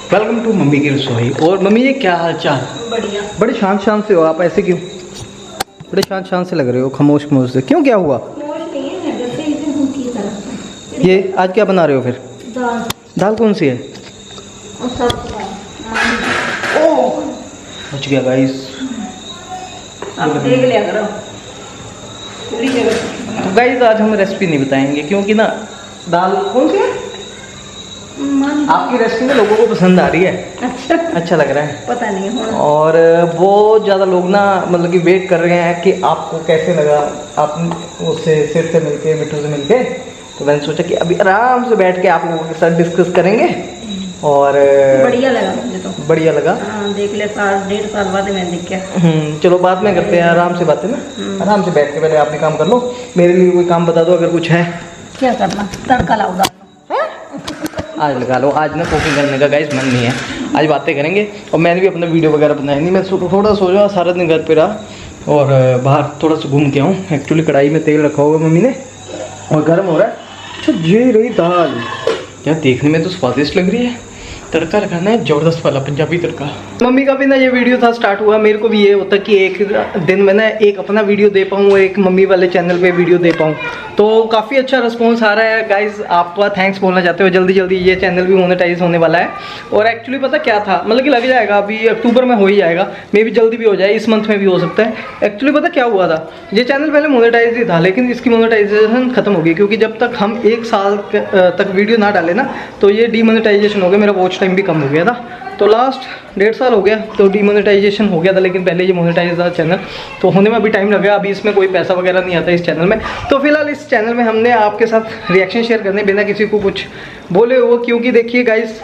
Welcome to mummy की रसोई। और मम्मी ये क्या हाल चाल? बढ़िया। बड़े शांत शांत से हो आप, ऐसे क्यों? बड़े शांत शांत से लग रहे हो, खामोश खामोश से क्यों, क्या हुआ? ये आज क्या बना रहे हो फिर? दाल। दाल कौन सी है? और सब ओह बच गया गाइस। आप देख लिया करो। तो गाइस आज हम रेसिपी नहीं बताएंगे क्योंकि ना दाल कौन सी है आपकी रेसिपी में लोगों को पसंद आ रही है। अच्छा लग रहा है, पता नहीं हो। और बहुत ज़्यादा लोग ना मतलब कि वेट कर रहे हैं कि आपको कैसे लगा, आप उससे सिर से मिलके, मिट्टू से मिलके। तो मैंने सोचा कि अभी आराम से बैठ के आप लोगों के साथ डिस्कस करेंगे। और बढ़िया लगा मुझे तो। बढ़िया लगा। हाँ, देख ले, 1.5 साल बाद मैंने देख क्या। चलो बाद में करते हैं आराम से बातें ना। आराम से बैठ के पहले आप भी काम कर लो, मेरे लिए कोई काम बता दो अगर कुछ है। क्या करना? तड़का लाओ दाल। आज लगा लो, आज ना कुकिंग करने का गाइस मन नहीं है, आज बातें करेंगे। और मैंने भी अपना वीडियो वगैरह बनाया नहीं, मैं थोड़ा सोचा सारा दिन घर पे रहा और बाहर थोड़ा सा घूम के आऊँ। एक्चुअली कढ़ाई में तेल रखा हुआ मम्मी ने और गर्म हो रहा है। अच्छा ये रही दाल, क्या देखने में तो स्वादिष्ट लग रही है। तड़का लगाना है ज़बरदस्त वाला पंजाबी तड़का। मम्मी का भी ना ये वीडियो था स्टार्ट हुआ, मेरे को भी ये होता कि एक दिन में ना एक अपना वीडियो दे पाऊँ, एक मम्मी वाले चैनल पे वीडियो दे पाऊँ। तो काफ़ी अच्छा रिस्पॉन्स आ रहा है गाइज, आपका थैंक्स बोलना चाहते हो। जल्दी जल्दी ये चैनल भी मोनेटाइज होने वाला है। और एक्चुअली पता क्या था, मतलब कि लग जाएगा, अभी अक्टूबर में हो ही जाएगा, मे भी जल्दी भी हो जाए, इस मंथ में भी हो सकता है। एक्चुअली पता क्या हुआ था, ये चैनल पहले मोनेटाइज ही था लेकिन इसकी मोनेटाइजेशन खत्म हो गई क्योंकि जब तक हम 1 साल तक वीडियो ना डालें ना तो ये डीमोनेटाइजेशन हो गया, मेरा वॉच टाइम भी कम हो गया था। तो लास्ट 1.5 साल हो गया तो डीमोनेटाइजेशन हो गया था, लेकिन पहले ये मोनेटाइज था चैनल, तो होने में अभी टाइम लगा। अभी इसमें कोई पैसा वगैरह नहीं आता इस चैनल में। तो फिलहाल इस चैनल में हमने आपके साथ रिएक्शन शेयर करने बिना किसी को कुछ बोले हो, क्योंकि देखिए गाइस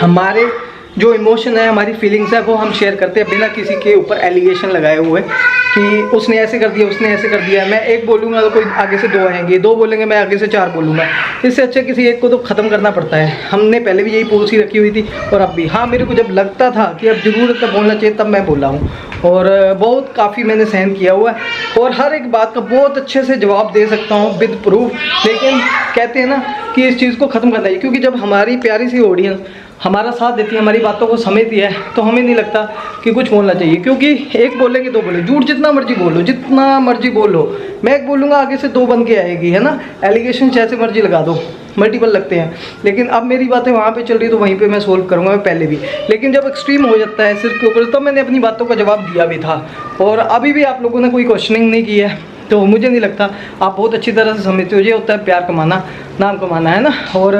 हमारे जो इमोशन है, हमारी फीलिंग्स है, वो हम शेयर करते हैं बिना किसी के ऊपर एलिगेशन लगाए हुए कि उसने ऐसे कर दिया, उसने ऐसे कर दिया। मैं एक बोलूँगा तो कोई आगे से 2 आएंगे, 2 बोलेंगे मैं आगे से 4 बोलूँगा। इससे अच्छा किसी एक को तो ख़त्म करना पड़ता है। हमने पहले भी यही पॉलिसी रखी हुई थी और अब भी। हाँ, मेरे को जब लगता था कि अब ज़रूरत है बोलना चाहिए तब मैं बोला हूँ, और बहुत काफ़ी मैंने सहन किया हुआ है और हर एक बात का बहुत अच्छे से जवाब दे सकता हूँ विद प्रूफ। लेकिन कहते हैं ना कि इस चीज़ को ख़त्म करना चाहिए, क्योंकि जब हमारी प्यारी सी ऑडियंस हमारा साथ देती है, हमारी बातों को समझती है, तो हमें नहीं लगता कि कुछ बोलना चाहिए। क्योंकि एक बोलेंगे 2 बोले, झूठ जितना मर्जी बोलो, जितना मर्जी बोलो, मैं एक बोलूँगा आगे से 2 बन के आएगी, है ना। एलिगेशन जैसे मर्जी लगा दो, मल्टीपल लगते हैं। लेकिन अब मेरी बातें वहाँ पे चल रही तो वहीं पे मैं सोल्व करूँगा, मैं पहले भी। लेकिन जब एक्सट्रीम हो जाता है सिर्फ के ऊपर, तो मैंने अपनी बातों का जवाब दिया भी था और अभी भी आप लोगों ने कोई क्वेश्चनिंग नहीं की है, तो मुझे नहीं लगता आप बहुत अच्छी तरह से समझते हो। ये होता है प्यार कमाना, नाम कमाना, है ना। और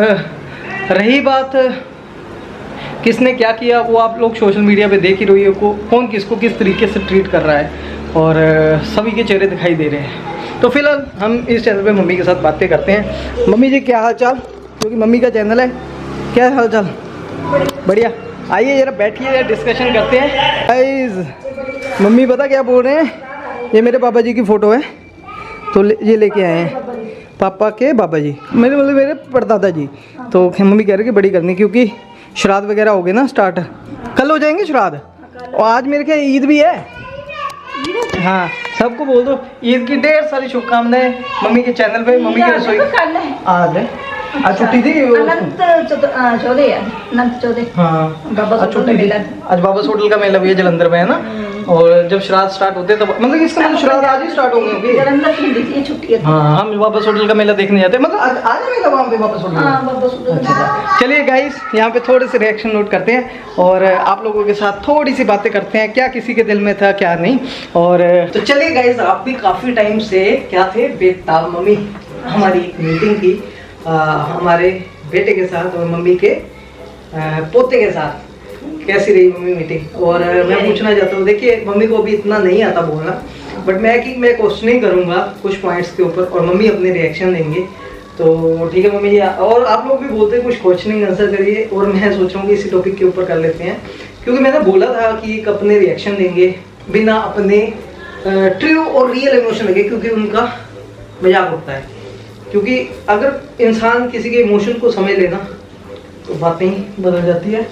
रही बात किसने क्या किया, वो आप लोग सोशल मीडिया पे देख ही रही हो, कौन किसको किस तरीके से ट्रीट कर रहा है और सभी के चेहरे दिखाई दे रहे हैं। तो फिलहाल हम इस चैनल पे मम्मी के साथ बातें करते हैं। मम्मी जी क्या हाल चाल? क्योंकि मम्मी का चैनल है। क्या हाल चाल? बढ़िया। आइए जरा बैठिए, डिस्कशन करते हैं। गाइस मम्मी पता क्या बोल रहे हैं, ये मेरे पापा जी की फ़ोटो है तो ये लेके आए हैं, पापा के बाबा जी, मेरे परदादा जी। तो मम्मी कह रहे कि बड़ी करनी, क्योंकि श्राद्ध वगैरह हो गए ना स्टार्ट, कल हो जाएंगे श्राद्ध। और आज मेरे क्या ईद भी है। हाँ, सबको बोल दो ईद की ढेर सारी शुभकामनाएं मम्मी के चैनल पे। मम्मी की रसोई आज है, आज छुट्टी थी। हाँ आज छुट्टी थी, आज बाबा होटल का मेला भी है जलंधर में, है ना। और जब श्राद्ध स्टार्ट होते तब मतलब इसका मतलब श्राद्ध आज ही स्टार्ट होंगे। छुट्टी है। हाँ, हम वापस होटल का मेला देखने जाते हैं, मतलब आज मेला वहाँ पे वापस होटल। अच्छा, चलिए गाइस यहाँ पे थोड़े से रिएक्शन नोट करते हैं और आप लोगों के साथ थोड़ी सी बातें करते हैं, क्या किसी के दिल में था क्या नहीं। और तो चलिए गाइस, आप भी काफ़ी टाइम से क्या थे बेताब। मम्मी हमारी एक मीटिंग थी हमारे बेटे के साथ और मम्मी के पोते के साथ। कैसी रही मम्मी मीटिंग? और मैं पूछना चाहता हूँ, देखिए मम्मी को अभी इतना नहीं आता बोलना, बट मैं क्वेश्चनिंग करूँगा कुछ पॉइंट्स के ऊपर और मम्मी अपने रिएक्शन देंगे। तो ठीक है मम्मी जी, और आप लोग भी बोलते हैं कुछ क्वेश्चनिंग आंसर करिए, और मैं सोच रहा हूँ कि इसी टॉपिक के ऊपर कर लेते हैं, क्योंकि मैंने बोला था कि एक अपने रिएक्शन देंगे बिना अपने ट्रू और रियल इमोशन लगे, क्योंकि उनका मजाक होता है। क्योंकि अगर इंसान किसी के इमोशन को समझ लेना तो बातें ही बदल जाती है।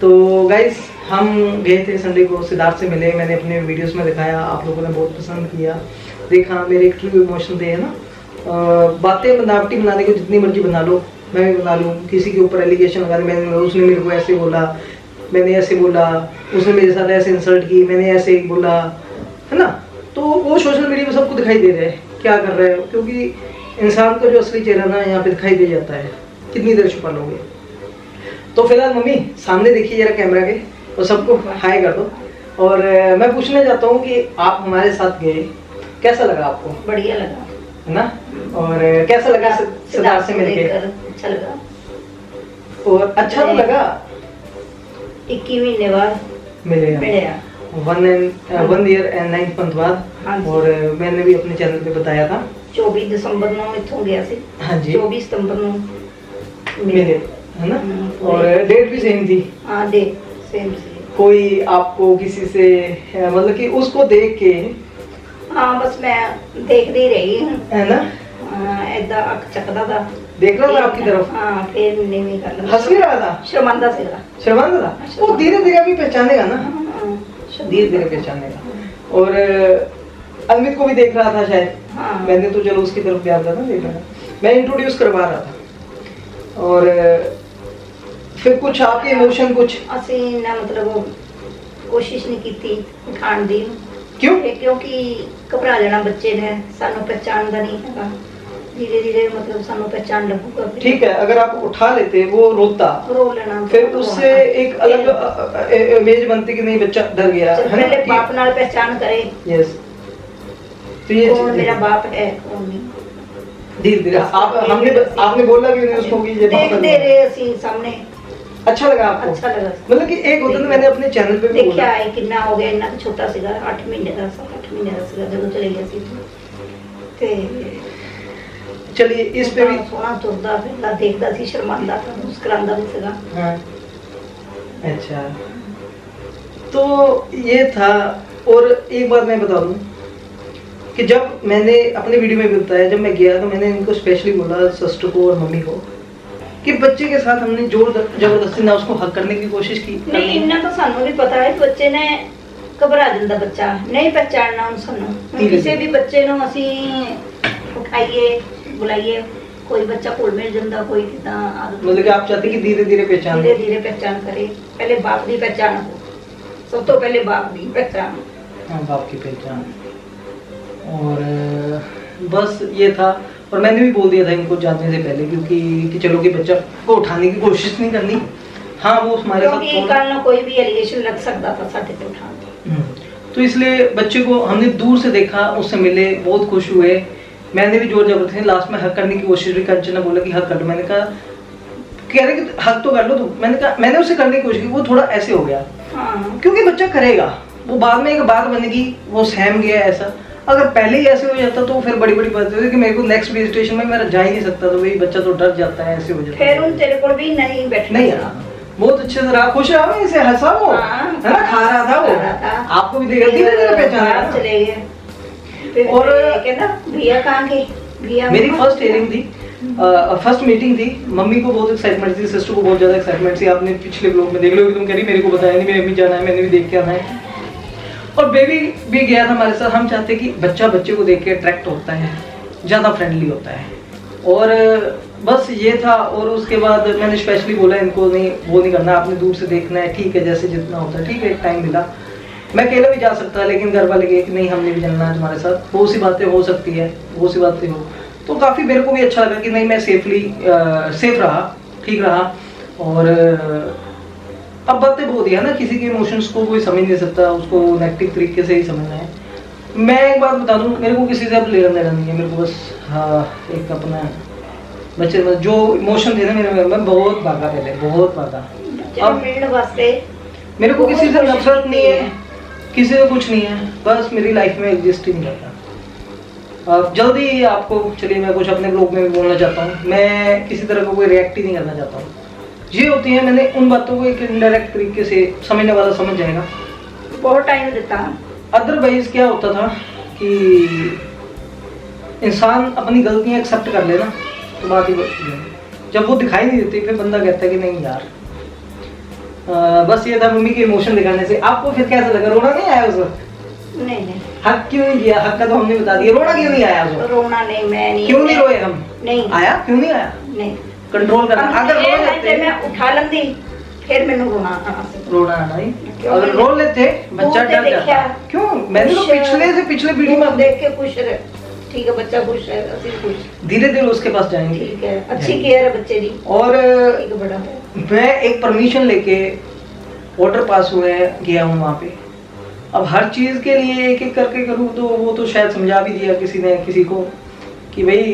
तो गाइस हम गए थे संडे को, सिद्धार्थ से मिले, मैंने अपने वीडियोस में दिखाया, आप लोगों ने बहुत पसंद किया, देखा मेरे एक ट्रू इमोशन थे, है ना। बातें बनावटी बनाने को जितनी मर्जी बना लो, मैं भी बना लूँ, किसी के ऊपर एलिगेशन लगा दे, मैंने उसने मेरे को ऐसे बोला, मैंने ऐसे बोला, उसने मेरे साथ ऐसे इंसल्ट की, मैंने ऐसे ही बोला, है ना। तो वो सोशल मीडिया पे सबको दिखाई दे रहा है क्या कर रहे हो, क्योंकि इंसान का जो असली चेहरा ना यहाँ पे दिखाई दे जाता है, कितनी देर छुपा लोगे। तो फिलहाल मम्मी सामने देखिए जरा कैमरा के और सबको हाय कर दो। और मैं पूछना चाहता हूँ कि आप हमारे साथ गए, कैसा लगा आपको? बढ़िया लगा, है ना। और कैसा लगा सिद्धार्थ से मिलके? अच्छा लगा। और अच्छा तो लगा 21 महीने बाद मिले हम। मिले। 1 ईयर एंड 9 मंथ बाद। हाँ जी। और मैंने भी अपने चैनल पे बताया था 24 दिसंबर ਨੂੰ ਇੱਥੋਂ ਗਿਆ ਸੀ। हाँ जी 24 सितंबर ਨੂੰ मिले, है ना। और डेट भी सेम थी। हाँ डेट सेम ਸੀ। कोई आपको किसी से मतलब कि उसको देख के, हाँ बस मैं देखती रही हूँ, है ना, ऐदा अख ਚੱਕਦਾ था, देख रहा था आपकी तरफ, हाँ फिर मैंने भी कर लिया। हंस भी रहा था, शर्मांदा सीगा। शर्मांदा था। वो धीरे धीरे अभी पहचानेगा ना, हाँ, धीरे धीरे पहचानेगा। और अमित को भी देख रहा था शायद, हाँ। मैंने तो चलो उसकी तरफ ध्यान था ना, देख रहा था, मैं इंट्रोड्यूस करवा रहा था। और फिर कुछ आपके इमोशन कुछ ਅਸੀਂ ਨਾ ਮਤਲਬ ਕੋਸ਼ਿਸ਼ ਨਹੀਂ ਕੀਤੀ ਉਠਾਉਣ ਦੀ, क्यों? ਕਿਉਂਕਿ ਘਬਰਾ ਜਾਣਾ ਬੱਚੇ ਨੇ, ਸਾਨੂੰ ਪਹਿਚਾਣਦਾ ਨਹੀਂ ਹੈਗਾ, धीरे धीरे मतलब ਸਾਨੂੰ ਪਹਿਚਾਣ लगूगा। ठीक है, अगर आप उठा लेते वो रोता, रो लेना, फिर उससे एक अलग इमेज बनती कि नहीं बच्चा डर गया, है पहले ना। बाप नाल पहचान करे, यस, तो ये कौन मेरा बाप है कौन नहीं। धीरे धीरे आप आपने बोला कि नहीं उसको कि ये बाप देखते है। रहे ਅਸੀਂ सामने, अच्छा लगा आपको? अच्छा लगा। मतलब कि एक होता ना, मैंने अपने चैनल पे भी देखिया बोला, है कितना हो गया, इतना छोटा ਸੀਗਾ 8 ਮਹੀਨੇ ਦਾ, 7-8 ਮਹੀਨੇ ਦਾ ਸੀਗਾ ਜਦੋਂ ਚਲੇ ਗਿਆ ਸੀ। ਤੇ चलिए इस पे भी ਸੋਹਣਾ ਤੁਰਦਾ ਫਿਰਦਾ, ਦੇਖਦਾ ਸੀ, ਸ਼ਰਮਾਂਦਾ था, ਮੁਸਕਰਾਂਦਾ ਵੀ ਸੀਗਾ। हाँ। अच्छा, तो ये था। और एक बात मैं बता दूं कि जब मैंने अपने वीडियो में भी बताया, जब मैं गया तो मैंने इनको स्पेशली बोला, सिस्टर को और मम्मी को, कि बच्चे के साथ हमने जोर जबरदस्ती ना उसको हक करने की कोशिश की। नहीं इन्ना तो सानू भी पता है, ਬੱਚੇ ਨੇ ਘਬਰਾ ਜਾਂਦਾ, ਬੱਚਾ ਨਹੀਂ ਪਹਿਚਾਨਣਾ ਹੁਣ ਸਾਨੂੰ। ਹੁਣ ਕਿਸੇ ਵੀ ਬੱਚੇ ਨੂੰ ਅਸੀਂ ਉਠਾਈਏ बुलाइए, कोई बच्चा कोल मिल जाता, कोई कितना आदत। मतलब कि आप चाहते कि धीरे धीरे पहचान, धीरे धीरे पहचान करे, पहले बाप की पहचान हो, सब तो पहले बाप की पहचान। हाँ, बाप की पहचान। और बस ये था। और मैंने भी बोल दिया था इनको जाने से पहले, क्योंकि कि चलो कि बच्चा को उठाने की कोशिश नहीं करनी। हाँ, वो हमारे साथ क्योंकि कल ना कोई भी एलिगेशन लग सकता था साथे पे उठाने, तो इसलिए बच्चे को हमने दूर से देखा, उससे मिले, बहुत खुश हुए। मैंने भी जोर जबरदस्ती लास्ट में हक करने की कोशिश भी, कंचना बोला कि हक कर लो, मैंने कहा, कह रहे कि हक तो कर लो तुम, मैंने कहा, मैंने उसे करने की कोशिश की, वो थोड़ा ऐसे हो गया। हाँ। क्योंकि बच्चा करेगा, वो बाद में एक बात बनेगी, वो सहम गया ऐसा। अगर पहले ही ऐसे हो जाता तो फिर बड़ी बड़ी बात होती कि मेरे को नेक्स्ट विजिटेशन में मेरा जा ही नहीं सकता, तो भाई बच्चा तो डर जाता है, ऐसे हो जाता है। फिर उन तेरे को भी नहीं बैठना, नहीं यार, बहुत अच्छे से रहा, खुश रहा, इसे हंसा वो, हाँ, है ना, खा रहा था वो, आपको भी देखा, धीरे धीरे पहचाना चले गए। फिर और कहना भैया कहाँ गए, भैया मेरी फर्स्ट हियरिंग थी, फर्स्ट मीटिंग थी। मम्मी को बहुत एक्साइटमेंट थी, सिस्टर को बहुत ज़्यादा एक्साइटमेंट थी। आपने पिछले ब्लॉग में देख लो कि तुम कह रही मेरे को बताया नहीं, मेरी अम्मी जाना है, मैंने भी देख के आना है। और बेबी भी गया था हमारे साथ। हम चाहते कि बच्चा बच्चे को देख के अट्रैक्ट होता है, ज़्यादा फ्रेंडली होता है। और बस ये था। और उसके बाद मैंने स्पेशली बोला इनको, नहीं वो नहीं करना, आपने दूर से देखना है, ठीक है, जैसे जितना होता है ठीक है। एक टाइम मिला, मैं अकेला भी जा सकता है, लेकिन घर वाले कहे कि नहीं, हमने भी चलना है तुम्हारे साथ। बहुत सी बातें हो सकती है, बहुत सी बातें हो, तो काफ़ी मेरे को भी अच्छा लगा कि नहीं, मैं सेफ रहा, ठीक रहा। और अब बातें बहुत है ना, किसी के इमोशंस को कोई समझ नहीं सकता, उसको नेगेटिव तरीके से ही समझना है। मैं एक बात बता दूं, मेरे को किसी से अब लेना देना नहीं है, मेरे को बस हाँ एक अपना बच्चे जो इमोशन थे ना मेरे में बहुत भागा, पहले बहुत भागा। अब मिलने वास्ते मेरे को किसी से नफरत नहीं है, किसी से कुछ नहीं है, बस मेरी लाइफ में एग्जिस्ट ही नहीं करता। अब जल्दी आपको, चलिए मैं कुछ अपने ब्लॉग में भी बोलना चाहता हूँ, मैं किसी तरह का कोई रिएक्ट ही नहीं करना चाहता हूँ। ये होती है, मैंने उन बातों को एक इनडायरेक्ट तरीके से समझने वाला समझ जाएगा, बहुत टाइम देता। अदरवाइज क्या होता था कि इंसान अपनी गलतियाँ एक्सेप्ट कर लेना तो बात ही बढ़ती है। जब वो दिखाई नहीं देती फिर बंदा कहता है कि नहीं यार। बस ये था मम्मी के इमोशन दिखाने से। आपको फिर कैसा लगा? रोना नहीं आया उस वक्त? नहीं नहीं, हक क्यों नहीं किया? हक का तो हमने बता दिया। रोना क्यों नहीं आया उस वक्त? रोना नहीं, मैं नहीं, क्यों नहीं रोए हम? नहीं आया क्यों नहीं आया? नहीं, कंट्रोल करना। अगर रो ਜੇ लेते ਮੈਂ ਉਠਾ ਲੈਂਦੀ ਫਿਰ ਮੈਨੂੰ रोना आना सी। रोना आना ही, क्यों अगर नहीं? रो लेते बच्चा तो डर देखा, जाता। क्यों? मैंने तो खुश- पिछले से पिछले वीडियो में देख के खुश रहे, ठीक है बच्चा खुश है, ਅਸੀਂ खुश, धीरे धीरे उसके पास जाएंगे। ठीक है, अच्छी केयर है बच्चे की, और ठीक है, बड़ा है। मैं एक परमिशन लेके ऑर्डर पास हुए गया हूँ वहाँ पे। अब हर चीज़ के लिए एक एक करके करूँ तो वो तो शायद समझा भी दिया किसी ने किसी को कि भाई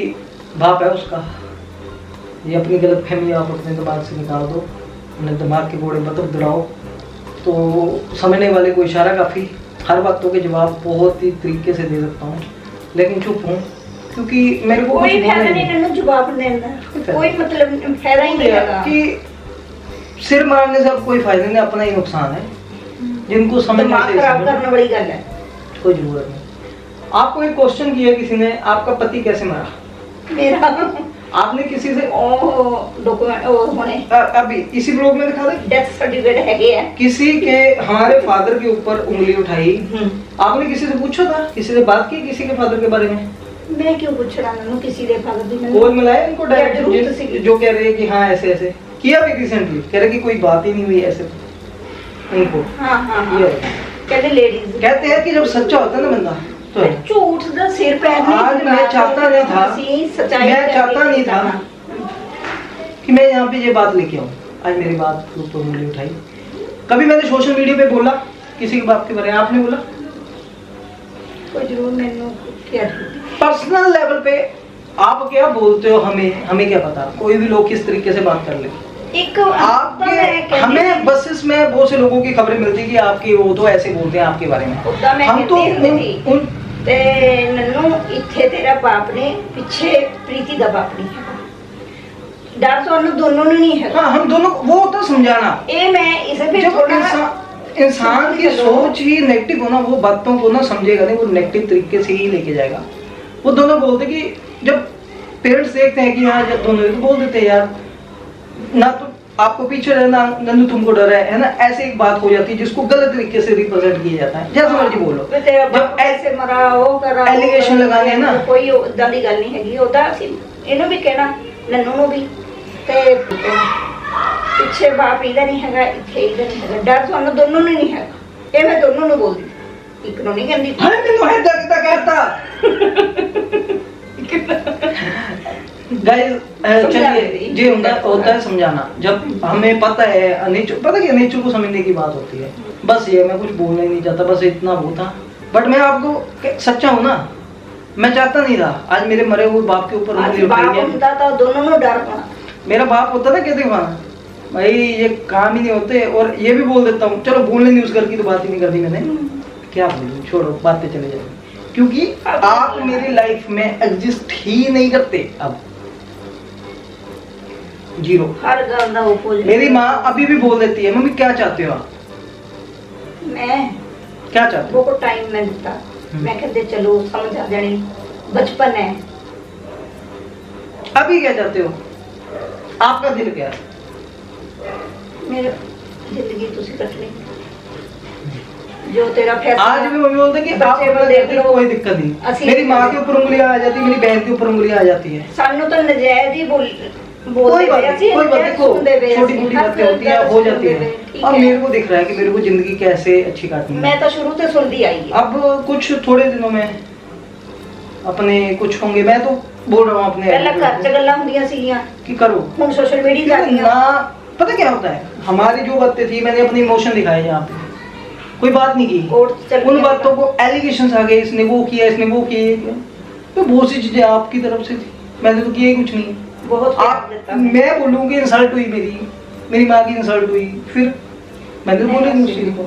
बाप है उसका, ये अपनी गलत फहमी आप अपने दिमाग से निकाल दो, अपने दिमाग के घोड़े मत दौड़ाओ। तो समझने वाले को इशारा काफ़ी। हर बातों के जवाब बहुत ही तरीके से दे सकता हूँ, लेकिन चुप हूँ क्योंकि मेरे को कोई कुछ फायदा बोलना नहीं नन्नू जवाब देने फायदा का, कोई मतलब फायदा ही नहीं लगा कि सिर मारने से अब कोई फायदा नहीं, अपना ही नुकसान है। जिनको समझ दिमाग खराब करना बड़ी गल है। कोई जरूरत नहीं। आपको एक क्वेश्चन किया किसी ने, आपका पति कैसे मरा? मेरा आपने किसी से डॉक्यूमेंट होने अभी इसी ब्लॉग में दिखा दे, डेथ सर्टिफिकेट हैगे है। किसी के हमारे फादर के ऊपर उंगली उठाई, आपने किसी से पूछा था, किसी से बात की किसी के फादर के बारे में? मैं क्यों पूछना नन्नू किसी दे फादर दी कॉल मिलाया इनको या जरूरत डायरेक्ट, सी। जो कह रहे हैं कि हाँ ऐसे ऐसे किया भी रिसेंटली, कह रहे कि कोई बात ही नहीं हुई ऐसे उनको। हाँ हाँ हाँ ये कहते लेडीज कहते हैं कि जब सच्चा होता है ना बंदा तो झूठ दा सिर पैर नहीं आज मैं चाहता नहीं था, सच्चाई मैं चाहता नहीं था कि मैं यहाँ पे ये बात लेके आऊँ। आज मेरी बात के ऊपर उंगली उठाई। कभी मैंने सोशल मीडिया पे बोला किसी के बाप के बारे में? आपने बोला? कोई जरूर मैंने क्या पर्सनल लेवल पे आप क्या बोलते हो, हमें क्या पता, कोई भी लोग किस तरीके से बात कर ले। एक आपके हमें बसेस में बहुत से लोगों की खबरें मिलती है कि आपके वो तो ऐसे बोलते हैं आपके बारे में। उदा मैं हम तो उन ਤੇ ਨੰਨੂ ਇੱਥੇ ਤੇਰਾ ਬਾਪ ਨੇ ਪਿੱਛੇ ਪ੍ਰੀਤੀ ਦਾ ਬਾਪ ਨਹੀਂ ਹੈਗਾ, ਡਰ ਤੁਹਾਨੂੰ ਦੋਨੋਂ ਨੂੰ नहीं है। हाँ, हम दोनों वो होता समझाना। ये मैं इसे भी जब थोड़ा इंसान की सोच ही नेगेटिव हो ना, वो बातों को ना समझेगा नहीं, वो नेगेटिव तरीके से ही लेके जाएगा। वो दोनों बोलते कि जब पेरेंट्स देखते हैं कि हाँ जब दोनों तो बोल देते हैं यार ना तो आपको पीछे रहना, नंदू तुमको डर है ना, ऐसे एक बात हो जाती है जिसको गलत तरीके से रिप्रेजेंट किया जाता है। जैसे मर्जी बोलो, तेरा बाप ऐसे मरा वो करा एलिगेशन लगाने हैं ना, कोई उदा दी गल नहीं हैगी। उदा ਅਸੀਂ ਇਹਨੂੰ ਵੀ ਕਹਿਣਾ ਨੰਨੂ ਨੂੰ ਵੀ ਤੇ ਪਿੱਛੇ ਬਾਪ ਇਹਦਾ ਨਹੀਂ ਹੈਗਾ, ਇੱਥੇ ਇਹਦਾ ਨਹੀਂ ਹੈਗਾ, ਡਰ ਤੁਹਾਨੂੰ ਦੋਨੋਂ ਨੂੰ ਨਹੀਂ ਹੈਗਾ। ਇਹ ਮੈਂ ਦੋਨੋਂ ਨੂੰ ਬੋਲਦੀ, ਇੱਕ ਨੂੰ ਨਹੀਂ ਕਹਿੰਦੀ। अरे मैंने हैदा कितना कहता गाइस। चलिए जी होता है समझाना। जब हमें पता है नेचर, पता क्या नेचर को समझने की बात होती है। बस ये मैं कुछ बोलना ही नहीं चाहता, बस इतना वो था। बट मैं आपको सच्चा हूँ ना, मैं चाहता नहीं था आज मेरे मरे हुए बाप के ऊपर उंगली उठाई बाप है। ਹੁੰਦਾ ਤਾਂ ਦੋਨੋਂ ਨੂੰ ਡਰ ਪਾਉਣਾ। मेरा बाप होता ना कहते वहाँ भाई ये काम ही नहीं होते। और ये भी बोल देता हूँ, चलो बोलने नहीं उस घर की तो बात ही नहीं कर दी मैंने, क्या बोलूं, छोड़ो बातें चले जाएंगी, क्योंकि आप मेरी लाइफ में एग्जिस्ट ही नहीं करते। अब जीरो। हर ਗੱਲ ਦਾ opposite। मेरी माँ अभी भी बोल देती है, मम्मी क्या चाहते हो आप, मैं क्या चाहते हो? बहुत टाइम मैं ਦਿੱਤਾ, मैं कहते चलो समझ आ जानी, बचपन है। अभी क्या चाहते हो, आपका दिल क्या है? मेरी जिंदगी तुसी कटनी, जो तेरा फैसला। आज भी मम्मी बोलते कि आप बच्चे को देख लो, कोई दिक्कत नहीं। ਅਸੀਂ मेरी माँ के ऊपर उंगलियां आ जाती है, मेरी बहन के ऊपर उंगलियां आ जाती है। सानू तो नजायज ही कोई बात नहीं, कोई बात देखो, छोटी मोटी बातें होती है, हो जाती है। अब मेरे को दिख रहा है कि मेरे को जिंदगी कैसे अच्छी काटनी है। मैं तो शुरू से सुनती आई है। अब कुछ थोड़े दिनों में अपने कुछ होंगे, मैं तो बोल रहा हूँ अपने पहले घर च गल्लां हुंदियां सीगियां कि करो, हुन सोशल मीडिया जाती ना। पता क्या होता है, हमारी जो बातें थी, मैंने अपने इमोशन दिखाए यहाँ पे, कोई बात नहीं की। कोर्ट चल उन बातों को एलिगेशन आ गए, इसने वो किया, इसने वो किया, तो बहुत सी चीजें आपकी तरफ से थी, मैंने तो किया ही कुछ नहीं। बहुत आप मैं बोलूँगी इंसल्ट हुई, मेरी माँ की इंसल्ट हुई, फिर मैंने बोली नहीं उस चीज को,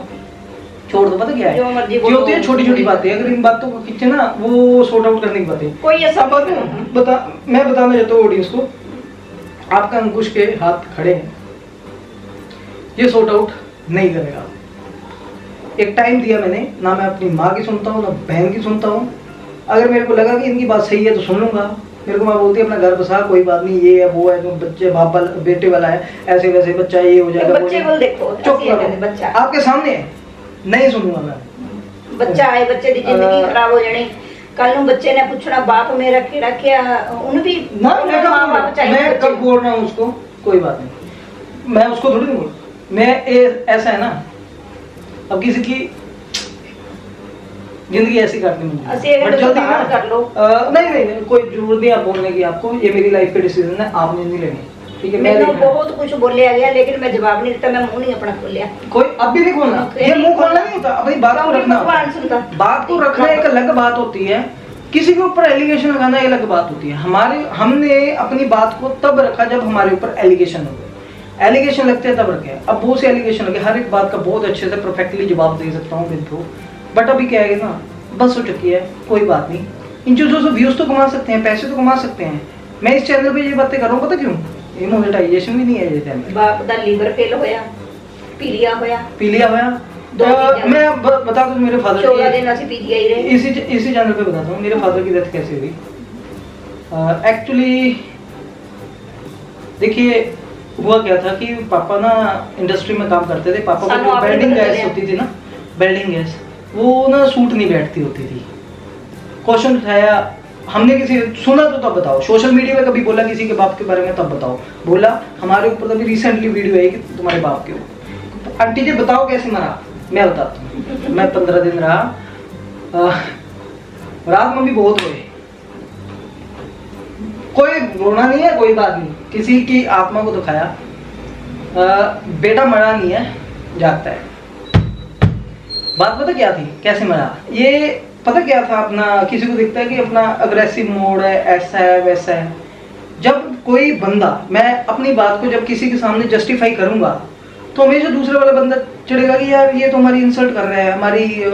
छोड़ दो। पता क्या है, जो मर्जी ये होती है छोटी छोटी बातें, अगर इन बातों को खींचे ना, वो सॉर्ट आउट करने की बातें। कोई ऐसा अब मैं बताना चाहता हूँ ऑडियंस को, आपका अंकुश के हाथ खड़े हैं, ये सॉर्ट आउट नहीं करेगा। एक टाइम दिया मैंने, ना मैं अपनी माँ की सुनता हूँ ना बहन की सुनता हूँ। अगर मेरे को लगा कि इनकी बात सही है तो सुन लूंगा। मेरे को माँ बोलती है अपना घर बसा, कोई बात नहीं, ये है वो है, जो बच्चे बाप वाला बेटे वाला है, ऐसे वैसे बच्चा ये हो जाएगा, बच्चे को देखो, चुप ऐसे करो, बच्चा आपके सामने है, नहीं सुनूंगा मैं। बच्चा है, बच्चे की जिंदगी खराब हो जानी कल ਨੂੰ बच्चे ने पूछना बाप मेरा केड़ा क्या उन भी ना मैं कब माँ बाप चाहिए मैं बच्चे। कब बोल रहा हूँ उसको, कोई बात नहीं, मैं उसको थोड़ी नहीं बोल, मैं ऐसा है ना, अब किसी की जिंदगी ऐसी काटनी मुझे, ਅਸੀਂ ਇਹ बट ਗੱਲ जल्दी बाहर ना कर लो। नहीं कोई जरूरत नहीं आप बोलने की, आपको ये मेरी लाइफ के डिसीजन है, आपने नहीं लेने, ठीक है। मैंने मैं बहुत कुछ बोलिया गया लेकिन मैं जवाब नहीं देता, मैं मुंह नहीं अपना खोलिया। कोई अब भी नहीं खोलना, ये मुंह खोलना नहीं होता, अपनी बात को क्योंकि रखना होता भगवान है। सुनता। बात को रखना एक अलग बात होती है, किसी के ऊपर एलिगेशन लगाना एक अलग बात होती है। हमने अपनी बात को तब रखा जब हमारे ऊपर एलिगेशन हो गए, एलिगेशन लगते हैं तब रखे। अब बहुत से एलिगेशन लगे, हर एक बात का बहुत अच्छे से परफेक्टली जवाब दे सकता हूँ बिल्कुल, बट अभी क्या है ना, बस हो चुकी है, कोई बात नहीं। इन चीज़ों से व्यूज तो कमा सकते हैं, पैसे तो कमा सकते हैं। मैं इस चैनल पे ये बातें कर रहा हूँ, पता क्यों? ये मोनेटाइजेशन भी नहीं है ये चैनल। बाप दा लीवर फेल होया, पीलिया होया, पीलिया हुआ दो चीज़ें। मैं बता दूं मेरे 14 फादर दिन ਅਸੀਂ पीलिया ही रहे। इसी चैनल पे बताता हूँ मेरे फादर की डेथ कैसे हुई। एक्चुअली देखिए हुआ क्या था कि पापा ना इंडस्ट्री में काम करते थे, पापा सानू को आपने वेल्डिंग बताया। गैस होती थी ना, वेल्डिंग गैस, वो ना सूट नहीं बैठती होती थी। क्वेश्चन उठाया हमने, किसी सुना तो तब बताओ, सोशल मीडिया पे कभी बोला किसी के बाप के बारे में तब बताओ, बोला हमारे ऊपर अभी रिसेंटली वीडियो है कि तुम्हारे बाप के ऊपर, आंटी जी बताओ कैसे मरा, मैं बताता हूँ। मैं 15 दिन रहा, रात में भी बहुत रोए, कोई रोना नहीं है, कोई बात नहीं, किसी की आत्मा को दुखाया। बेटा मरा नहीं है, जागता है। बात पता क्या थी, कैसे मरा, ये पता क्या था, अपना किसी को दिखता है कि अपना अग्रेसिव मोड है, ऐसा है वैसा है। जब कोई बंदा, मैं अपनी बात को जब किसी के सामने जस्टिफाई करूंगा तो हमेशा दूसरे वाला बंदा चिढ़ेगा कि यार ये तो हमारी इंसल्ट कर रहा है,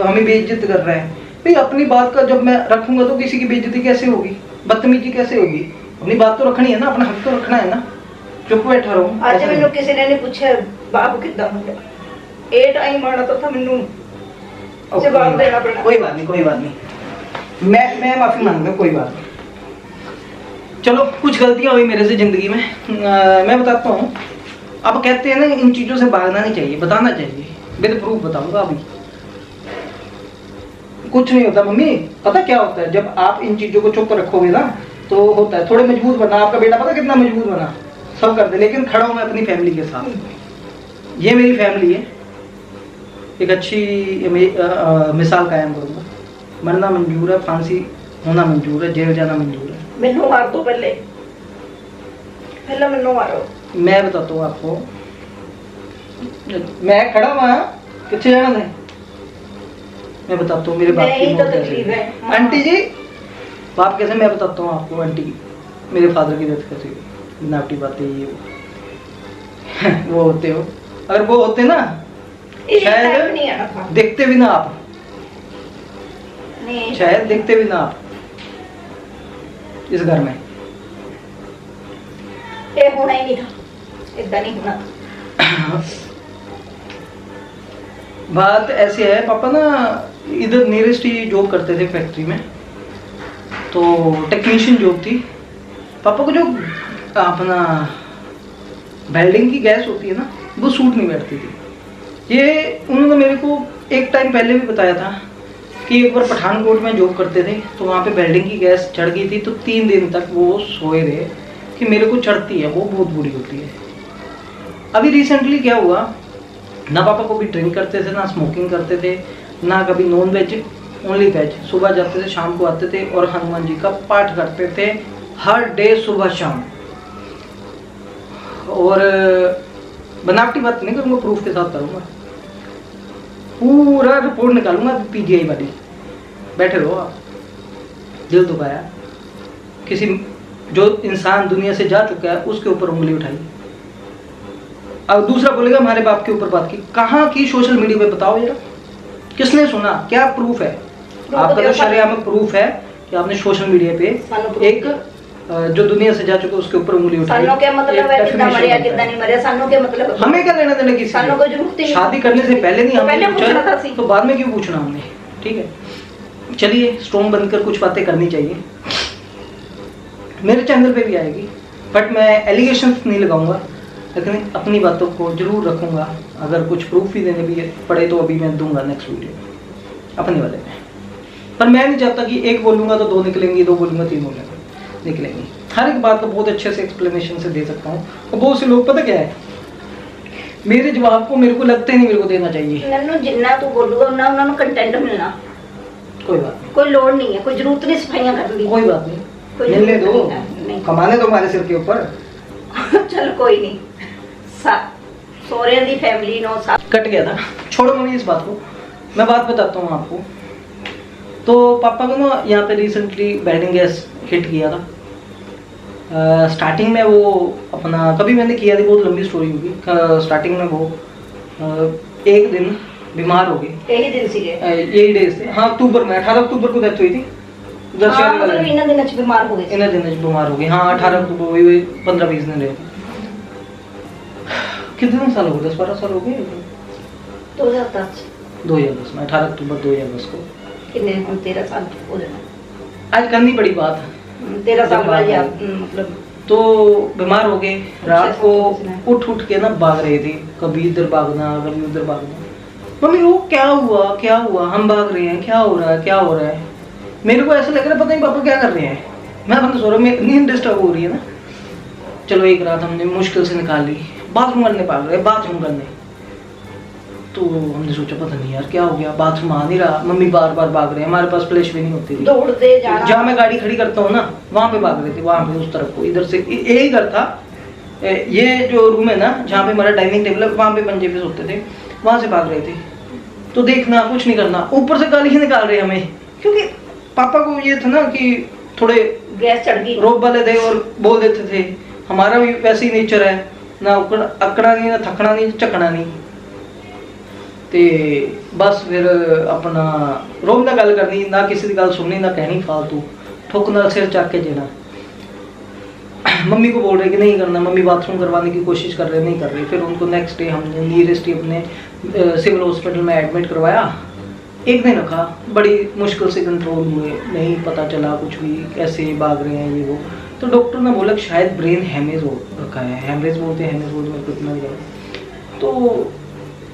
हमें बेइज्जत कर रहा है। भाई अपनी बात का जब मैं रखूंगा तो किसी की बेइज्जती कैसे होगी, बदतमीजी कैसे होगी? अपनी बात तो रखनी है ना, अपना हक तो रखना है ना। चुप बैठा रहूं। ਅੱਜ ਮੈਨੂੰ ਕਿਸੇ ਨੇ नहीं पूछा बाप कितना मुंडा, ए टाइम आना तो था मैनू जवाब देना पड़ा। कोई बात नहीं, कोई बात नहीं, मैं माफी मांगता हूं, कोई बात नहीं। चलो कुछ गलतियां हुई मेरे से जिंदगी में, मैं बताता हूँ। अब कहते हैं ना इन चीजों से भागना नहीं चाहिए, बताना चाहिए, विद प्रूफ बताऊंगा। अभी कुछ नहीं होता मम्मी, पता क्या होता है, जब आप इन चीजों को चुप रखोगे ना तो होता है, थोड़े मजबूत बना। आपका बेटा पता कितना मजबूत बना, सब करते, लेकिन खड़ा हूं मैं अपनी फैमिली के साथ। ये मेरी फैमिली है, एक अच्छी मिसाल कायम करूंगा। मरना मंजूर है, फांसी होना मंजूर है, जेल जाना मंजूर है। मैनू मार दो पहले मैनू मारो। मैं बताता हूँ आपको, मैं खड़ा हुआ कितने जाना था, मैं बताता हूँ मेरे बाप की नहीं तो मौत कैसे तकलीफ हुई। है। आंटी जी बाप कैसे, मैं बताता हूँ आपको आंटी, मेरे फादर की डेथ कैसे हुई। नाटी बातें ये वो होते हो, अगर वो होते ना इस टाइम शायद नहीं आना था। देखते भी ना आप, नहीं शायद देखते भी ना आप इस घर में। ये होना ही नहीं था, इतना नहीं होना। बात ऐसे है, पापा ना इधर नियरेस्ट ही जॉब करते थे फैक्ट्री में, तो टेक्नीशियन जॉब थी। पापा को जो अपना वेल्डिंग की गैस होती है ना, वो सूट नहीं बैठती थी। ये उन्होंने मेरे को एक टाइम पहले भी बताया था कि एक बार पठानकोट में जॉब करते थे, तो वहाँ पे वेल्डिंग की गैस चढ़ गई थी, तो 3 दिन तक वो सोए रहे कि मेरे को चढ़ती है, वो बहुत बुरी होती है। अभी रिसेंटली क्या हुआ, ना पापा को भी ड्रिंक करते थे, ना स्मोकिंग करते थे, ना कभी नॉन वेज, ओनली वेज। सुबह जाते थे, शाम को आते थे और हनुमान जी का पाठ करते थे हर डे, सुबह शाम। और बनावटी बात नहीं करूँगा, प्रूफ के साथ करूँगा, पूरा रिपोर्ट निकालूंगा पीजीआई वाली। बैठे रहो आप, दिल दुखाया, किसी जो इंसान दुनिया से जा चुका है उसके ऊपर उंगली उठाई। अब दूसरा बोलेगा हमारे बाप के ऊपर बात की, कहाँ की सोशल मीडिया पे बताओ जरा, किसने सुना, क्या प्रूफ है? आपका तो शरेआम प्रूफ है कि आपने सोशल मीडिया पे एक जो दुनिया से जा चुका उसके ऊपर उंगली उठाई। सानों क्या मतलब है कितना मरिया कितना नहीं मरिया, सानों क्या मतलब? हमें क्या लेना देना किसी सानों को जरूरत ही नहीं। शादी करने से पहले नहीं तो पहले हमने पूछना था पूछा, तो बाद में क्यों पूछना हमने? ठीक है, चलिए स्ट्रॉन्ग बनकर कुछ बातें करनी चाहिए। मेरे चैनल पे भी आएगी, बट मैं एलिगेशंस नहीं लगाऊंगा, लेकिन अपनी बातों को जरूर रखूंगा। अगर कुछ प्रूफ भी देने भी पड़े तो अभी मैं दूंगा नेक्स्ट वीडियो अपने वाले में। पर मैं नहीं चाहता कि एक बोलूँगा तो 2 निकलेंगी, 2 बोलूँगा 3 निकलेंगी। हर एक बात को बहुत अच्छे से एक्सप्लेनेशन से दे सकता हूँ। और बहुत से लोग पता क्या है, मेरे जवाब को मेरे को लगता ही नहीं मेरे को देना चाहिए। नन्नू जिन्ना तू बोलूगा उन्ना उन्होंने कंटेंट मिलना। कोई बात नहीं, कोई लोड नहीं है, कोई जरूरत नहीं सफाइयां करने की। कोई बात नहीं, कोई मिलने दो, जरूरत नहीं है। कमाने दो हमारे सिर के ऊपर। चल कोई नहीं, सोरे दी फैमिली नो सा कट गया था, छोड़ो मम्मी इस बात को। मैं बात बताता हूँ आपको। तो पापा को ना यहाँ पे रिसेंटली बेडिंग गैस हिट किया था। स्टार्टिंग में वो अपना कभी मैंने किया थी, बहुत लंबी स्टोरी होगी। स्टार्टिंग में वो एक दिन बीमार हो गए। यही दिन सीगे, यही डेज थे। हाँ, अक्टूबर में 18 अक्टूबर को डेथ हुई थी। हाँ, मतलब इन दिनों च बीमार हो गए। इन दिनों बीमार हो गई। हाँ, 18 अक्टूबर हुई, 15-20 दिन रहे। कितने साल हो गए? 10-12 साल हो गए। 2010 में 18 अक्टूबर 2010 को कितने हम 13 साल हो जाना। आज करनी पड़ी बात। 13 साल बाद या मतलब तो बीमार हो गए। रात को उठ के ना भाग रहे थे, कभी इधर भागना कभी उधर भागना। मम्मी वो क्या हुआ, हम भाग रहे हैं, क्या हो रहा है। मेरे को ऐसा लग रहा है पता नहीं पापा क्या कर रहे हैं। मैं अपने सो रहा हूँ, नींद डिस्टर्ब हो रही है ना। चलो एक रात हमने मुश्किल से निकाल ली, बाथरूम करने। तो हमने सोचा पता नहीं यार क्या हो गया, बाथरूम आ नहीं रहा। मम्मी बार भाग रहे हैं, हमारे पास फ्लैश भी नहीं होती थी। दौड़ते जाना, जहाँ मैं गाड़ी खड़ी करता हूँ ना वहाँ पे भाग रहे थे, वहाँ पे उस तरफ को। इधर से यही घर था, ये जो रूम है ना जहाँ पे हमारा डाइनिंग टेबल है, वहाँ पे पंजे पे सोते थे, वहाँ से भाग रहे थे। तो देखना कुछ नहीं करना, ऊपर से गाली ही निकाल रहे हमें, क्योंकि पापा को ये था ना कि थोड़े गैस चढ़ गई, रोब वाले थे और बोल देते थे। हमारा भी वैसे ही नेचर है, ना अकड़ा नहीं, ना थकना नहीं, चकना नहीं। ते बस फिर अपना रोब ना गल करनी, ना किसी की गल सुननी, ना कहनी फालतू, ठुक नाल सिर चक के देना। मम्मी को बोल रहे कि नहीं करना, मम्मी बाथरूम करवाने की कोशिश कर रहे, नहीं कर रही। फिर उनको नेक्स्ट डे हमने नियरेस्ट अपने सिविल हॉस्पिटल में एडमिट करवाया। एक दिन रखा, बड़ी मुश्किल से कंट्रोल हुए, नहीं पता चला कुछ भी, कैसे भाग रहे हैं ये वो। तो डॉक्टर ने बोला कि शायद ब्रेन हेमरेज हो रखा है। हेमरेज बोलते हैं, मेरे को इतना नहीं। तो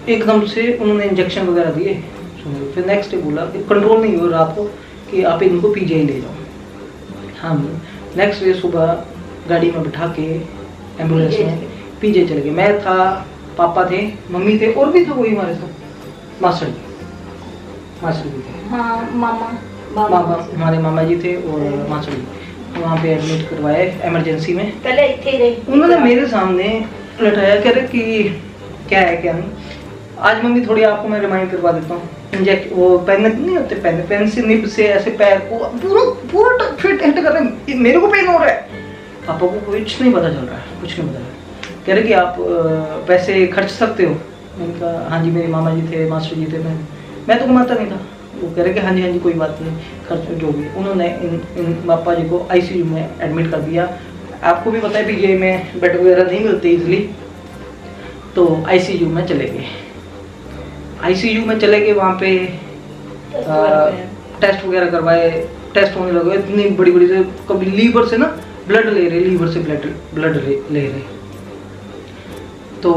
एकदम से उन्होंने इंजेक्शन वगैरह दिए। फिर नेक्स्ट डे बोला कि कंट्रोल नहीं हुआ रात को कि आप इनको पीजीआई ले जाओ। हम नेक्स्ट डे सुबह गाड़ी में बिठा के एम्बुलेंस में पीजीआई चले गए। मैं था, पापा थे, मम्मी थे, और भी था कोई हमारे साथ, मास्टर भी थे। हाँ, मामा हमारे मामा जी थे और मास्टर जी। वहाँ पे एडमिट करवाए इमरजेंसी में। पहले इतने ही रही। उन्होंने मेरे सामने लटाया, कह रहे कि क्या है क्या नहीं। आज मम्मी थोड़ी आपको मैं रिमाइंड करवा देता हूँ। इंजेक्ट वो पेन नहीं होते, पेन से निब से ऐसे पैर को पूरा फिट हिट कर रहे हैं। मेरे को पेन हो रहा है, पापा को कुछ नहीं पता चल रहा है, कुछ नहीं पता है। कह रहे कि आप पैसे खर्च सकते हो। मैंने कहा हाँ जी, मेरे मामा जी थे, मास्टर जी थे, मैं तो कमाता नहीं था। वो कह रहे कि हाँ जी कोई बात नहीं, खर्च जो भी। उन्होंने इन पापा जी को आईसीयू में एडमिट कर दिया। आपको भी पता है पीजीआई में बेड वगैरह नहीं मिलते इजली, तो आईसीयू में चले गए। आईसीयू में चले गए, वहाँ पे टेस्ट वगैरह करवाए। टेस्ट होने लगे इतनी बड़ी बड़ी से, कभी लीवर से ना ब्लड ले रहे, लीवर से ब्लड ले रहे। तो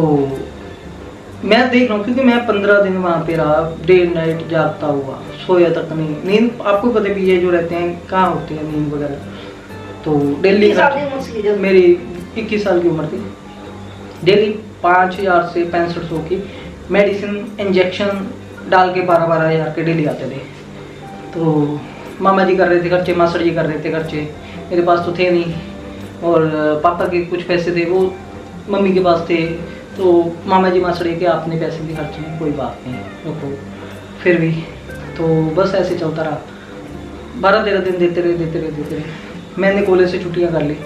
मैं देख रहा हूँ, क्योंकि मैं 15 दिन वहाँ पे रहा, डे नाइट जागता हुआ, सोया तक नहीं। नींद आपको पता भी है जो रहते हैं कहाँ होती है नींद वगैरह। तो डेली मेरी 21 साल की उम्र थी, डेली 5000 से 6500 की मेडिसिन इंजेक्शन डाल के 12-12 हज़ार के डेली आते थे। तो मामा जी कर रहे थे खर्चे, मास्टर जी कर रहे थे खर्चे, मेरे पास तो थे नहीं। और पापा के कुछ पैसे थे वो मम्मी के पास थे। तो मामा जी मास्टर जी के आपने पैसे भी खर्च में, कोई बात नहीं रखो। फिर भी तो बस ऐसे चलता रहा। 12-13 दिन देते रहे। मैंने कॉलेज से छुट्टियाँ कर ली।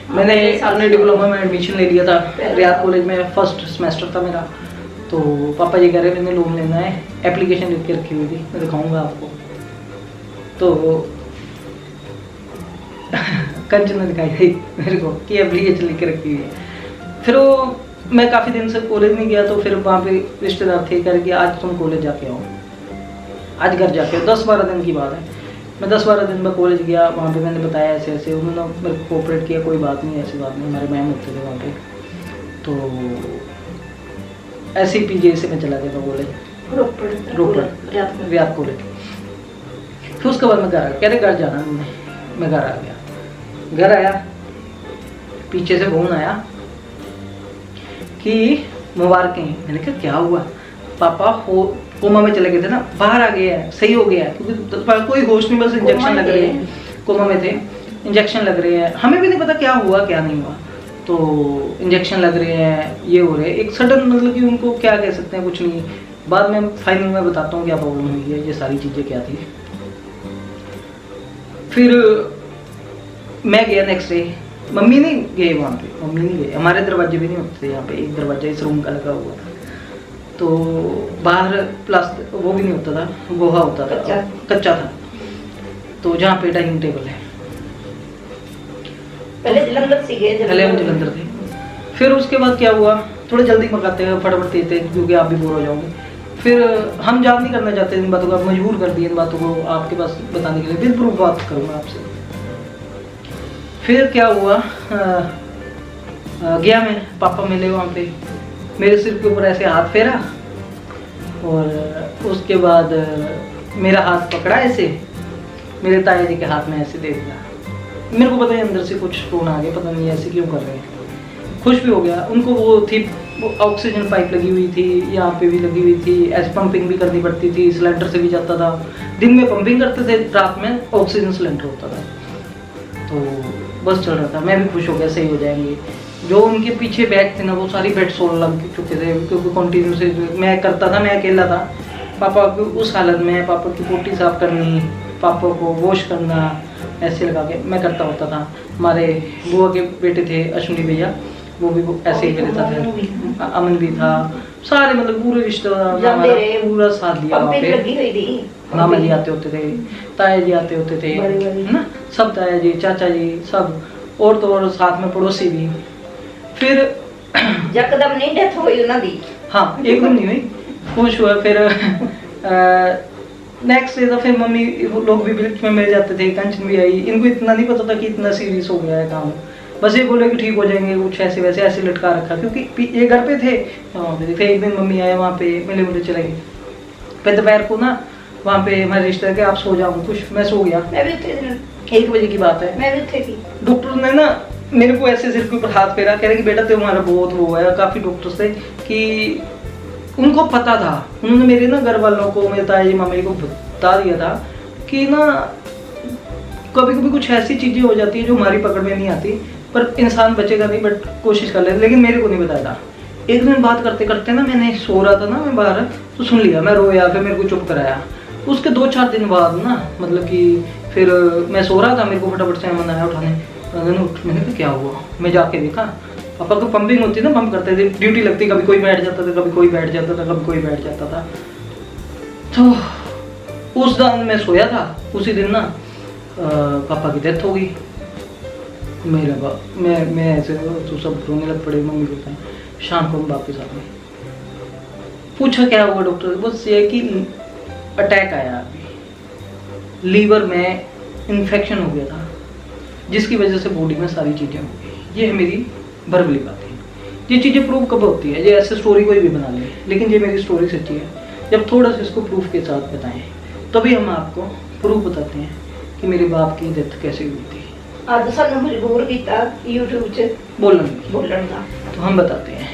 मैंने अपने डिप्लोमा में एडमिशन ले लिया था रियाद कॉलेज में, फर्स्ट सेमेस्टर था मेरा। तो पापा जी कह रहे मैंने लोन लेना है, एप्लीकेशन लिख के रखी हुई थी, मैं दिखाऊंगा आपको। तो कंचन ने दिखाई थी मेरे को कि एप्लीकेशन लिख के रखी हुई है। फिर वो मैं काफ़ी दिन से कॉलेज नहीं गया, तो फिर वहाँ पे रिश्तेदार थे, कह रहे कि आज तुम कॉलेज जाके आओ, आज घर जाके आओ। 10-12 दिन की बात है। मैं 10-12 दिन में कॉलेज गया, वहाँ पे मैंने बताया ऐसे ऐसे, उन्होंने मेरे को कोऑपरेट किया, कोई बात नहीं, ऐसी बात नहीं, हमारे मैम होते थे वहाँ पे। तो ऐसे ही पीजीआई से मैं चला गया था कॉलेज, रोपड़ रियाद कॉलेज। फिर उसके बाद मैं घर आ गया, कह रहे घर जाना है। मैं घर आ गया, घर आया, पीछे से फोन आया कि मुबारकें। मैंने कहा क्या हुआ? पापा कोमा में चले गए थे ना, बाहर आ गया है, सही हो गया है, क्योंकि कोई होश नहीं, बस इंजेक्शन लग रहे हैं, कोमा में थे, इंजेक्शन लग रहे हैं, हमें भी नहीं पता क्या हुआ क्या नहीं हुआ, तो इंजेक्शन लग रहे हैं, ये हो रहे हैं, एक सडन, मतलब कि उनको क्या कह सकते हैं, कुछ नहीं। बाद में फाइनल में बताता हूँ क्या प्रॉब्लम हुई है, ये सारी चीज़ें क्या थी। फिर मैं गया नेक्स्ट डे, मम्मी नहीं गए वहाँ पे, मम्मी नहीं गए, हमारे दरवाजे भी नहीं होते थे यहाँ पे, एक दरवाजा इस रूम का लगा हुआ था, तो बाहर प्लास्टिक वो भी नहीं होता था, गोहा होता था, कच्चा था, तो जहाँ पे डाइनिंग टेबल है। पहले जलंधर से गए, पहले हम जलंधर थे। फिर उसके बाद क्या हुआ, थोड़ा जल्दी मंगाते हैं, फटाफट देते हैं, क्योंकि आप भी बोर हो जाओगे। फिर हम याद नहीं करना चाहते इन बातों को, आप मजबूर कर दिए इन बातों को आपके पास बताने के लिए, बिल प्रूफ बात करूँगा आपसे। फिर क्या हुआ, गया मैं, पापा मिले वहाँ पे, मेरे सिर के ऊपर ऐसे हाथ फेरा, और उसके बाद मेरा हाथ पकड़ा ऐसे, मेरे ताया जी के हाथ में ऐसे दे दिया। मेरे को पता है अंदर से कुछ टोन आ गया, पता नहीं ऐसे क्यों कर रहे हैं। खुश भी हो गया, उनको वो थी, वो ऑक्सीजन पाइप लगी हुई थी, यहाँ पे भी लगी हुई थी, ऐसे पंपिंग भी करनी पड़ती थी, सिलेंडर से भी जाता था, दिन में पंपिंग करते थे, रात में ऑक्सीजन सिलेंडर होता था, तो बस चल रहा था। मैं भी खुश हो गया, सही हो जाएंगे। जो उनके पीछे बेड थे ना, वो सारी बेड सोल लग चुके थे, क्योंकि कंटिन्यू से मैं करता था, मैं अकेला था। पापा की उस हालत में, पापा की पोटी साफ करनी, पापा को वॉश करना, ऐसे लगा के मैं करता होता था। हमारे बुआ के बेटे थे अश्विनी भैया, वो भी ऐसे ही करता था, अमन भी था, सारे मतलब पूरे रिश्तेदार हमारा पूरा साथ दिया वहाँ पे। मामा जी आते होते थे, ताया जी आते होते थे, है ना, सब ताया जी, चाचा जी, सब, और तो और साथ में पड़ोसी भी। फिर यकदम नहीं डेथ हुई उन्हों दी, हाँ एकदम नहीं हुई, खुश हुआ। फिर नेक्स्ट डे तो फिर मम्मी लोग भी बीच में मिल जाते थे, कंचन भी आई, इनको इतना नहीं पता था कि इतना सीरियस हो गया है काम, बस ये बोले कि ठीक हो जाएंगे, कुछ ऐसे वैसे ऐसे लटका रखा, क्योंकि ये घर पे थे, फिर एक दिन मम्मी आए वहाँ पे, मिले मिले चले गए। फिर दोपहर को ना वहाँ पे हमारे रिश्तेदार के, आप सो जाओ, कुछ मैं सो गया, मैं भी थे, 1 बजे की बात है, मैं भी थी। डॉक्टर ने ना मेरे को ऐसे सिर के ऊपर हाथ फेरा, कह रहे कि बेटा तुम्हारा बहुत वो है, काफ़ी डॉक्टर्स थे कि उनको पता था, उन्होंने मेरे ना घर वालों को, मेरे ताया जी मामा जी को बता दिया था कि ना कभी कभी कुछ ऐसी चीज़ें हो जाती है जो हमारी पकड़ में नहीं आती, पर इंसान बचेगा नहीं, बट कोशिश कर ले, लेकिन मेरे को नहीं बताया था। एक दिन बात करते करते ना, मैंने सो रहा था ना मैं बाहर, तो सुन लिया, मैं रोया, फिर मेरे को चुप कराया। उसके 2-4 दिन बाद ना, मतलब कि फिर मैं सो रहा था, मेरे को फटाफट से मन आया उठाने, मैंने कहा क्या हुआ, मैं जाके देखा, पापा को पंपिंग होती ना, पंप करते थे, ड्यूटी लगती, कभी कोई बैठ जाता था, कभी कोई बैठ जाता था, कभी कोई बैठ जाता था। तो उस दिन मैं सोया था, उसी दिन ना पापा की डेथ हो गई। मेरा बाप, मैं ऐसे तो सब रोने लग पड़े, मम्मी को बताएं। शाम को हम वापस आ गए, पूछा क्या हुआ डॉक्टर, बस ये कि अटैक आया, अभी लीवर में इन्फेक्शन हो गया था, जिसकी वजह से बॉडी में सारी चीज़ें हो गई। ये है मेरी वर्बली बात है। ये चीज़ें प्रूव कब होती है, ये ऐसे स्टोरी कोई भी बना ले, लेकिन ये मेरी स्टोरी सच्ची है। जब थोड़ा सा इसको प्रूफ के साथ बताएं, तभी हम आपको प्रूफ बताते हैं कि मेरे बाप की डेथ कैसे हुई थी। आज सानू मजबूर किया यूट्यूब से बोलने का, तो हम बताते हैं।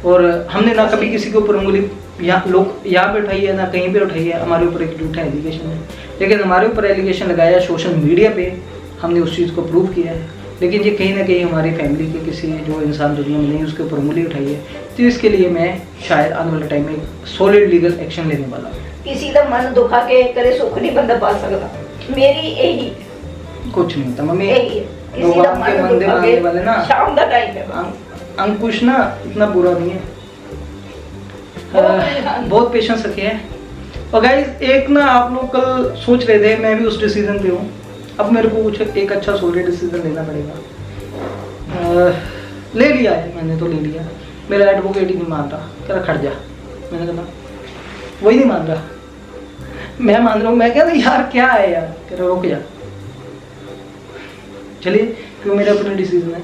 और हमने ना कभी किसी के ऊपर उंगली लोग यहाँ पे उठाई है, ना कहीं पे उठाई है, हमारे ऊपर एक झूठा एलिगेशन है, लेकिन हमारे ऊपर एलिगेशन लगाया सोशल मीडिया पे, हमने उस चीज़ को प्रूव किया है, लेकिन ये कहीं ना कहीं हमारी फैमिली के किसी जो इंसान दुनिया में नहीं उसके ऊपर उंगली उठाई है। तो इसके लिए मैं शायद आने वाले टाइम में सॉलिड लीगल एक्शन लेने वाला हूँ। किसी का मन दुखा के करे सुख नहीं बंदा पा सकता, मेरी यही कुछ नहीं होता मम्मी, यही है। किसी का भगवान के मन मंदिर दुखा आने के वाले ना, शाम का टाइम है, अंकुश ना इतना बुरा नहीं है, बहुत पेशेंस रखे हैं। और गाइस एक ना आप लोग कल सोच रहे थे, मैं भी उस डिसीजन पे हूँ, अब मेरे को कुछ एक अच्छा सॉलिड डिसीजन लेना पड़ेगा। ले लिया है मैंने, तो ले लिया। मेरा एडवोकेट ही नहीं मान रहा, कह रहा खड़ जा, मैंने कहा वही नहीं मान रहा, मैं मान रहा हूँ। मैं कह रहा यार क्या है यार, कह रहा रुक जा, चलिए क्यों, मेरा अपना डिसीजन है।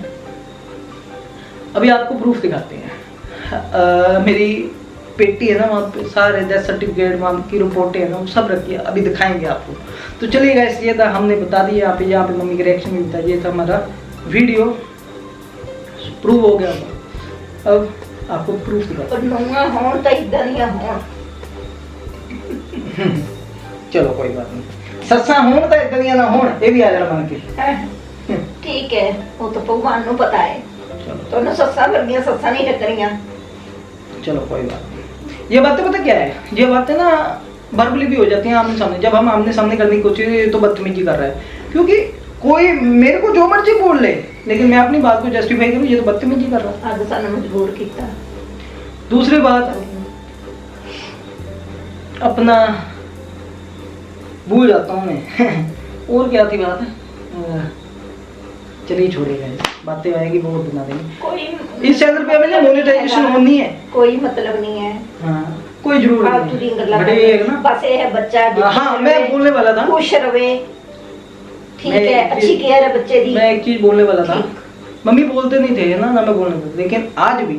अभी आपको प्रूफ दिखाते हैं। मेरी पेटी है ना वहाँ पे सारे डेथ सर्टिफिकेट वहाँ की रिपोर्टें है ना वो सब रखी है, अभी दिखाएंगे आपको। तो चलिए गाइस ये था, हमने बता दिया यहाँ पे मम्मी के रिएक्शन भी बता, ये था हमारा वीडियो, प्रूव हो गया। अब आपको प्रूफ दिखा। पर नौवा होण तो इदा नहीं होण। चलो कोई बात नहीं, सस्सा होण तो इदा नहीं ना होण, ये भी आ जाना मान के। ठीक है, वो तो भगवान को पता है। तो ना सस्सा वर्गियां सस्सा नहीं टकरियां। चलो कोई बात नहीं। ये बातें पता क्या है, ये बातें ना वर्बली भी हो जाती हैं आमने सामने। जब हम आमने सामने करने की कोशिश तो बदतमीजी कर रहा है, क्योंकि कोई मेरे को जो मर्जी बोल ले, लेकिन मैं अपनी बात को जस्टिफाई करूँ, ये तो बदतमीजी कर रहा है। आज सानू मजबूर किया। दूसरी बात अपना भूल जाता हूँ मैं। और क्या थी बात? चलिए छोड़ेगा, बातें आएगी बहुत बना देंगे। कोई इस चैनल पे हमें मोनेटाइजेशन होनी है, कोई मतलब नहीं है। हाँ कोई जरूरत फालतू दी गल्लां नहीं है ना। बस ये है बच्चा हाँ मैं बोलने वाला था, खुश रहे, ठीक मैं है, अच्छी केयर है बच्चे दी। मैं एक चीज बोलने वाला था, मम्मी बोलते नहीं थे ना मैं बोलने था, लेकिन आज भी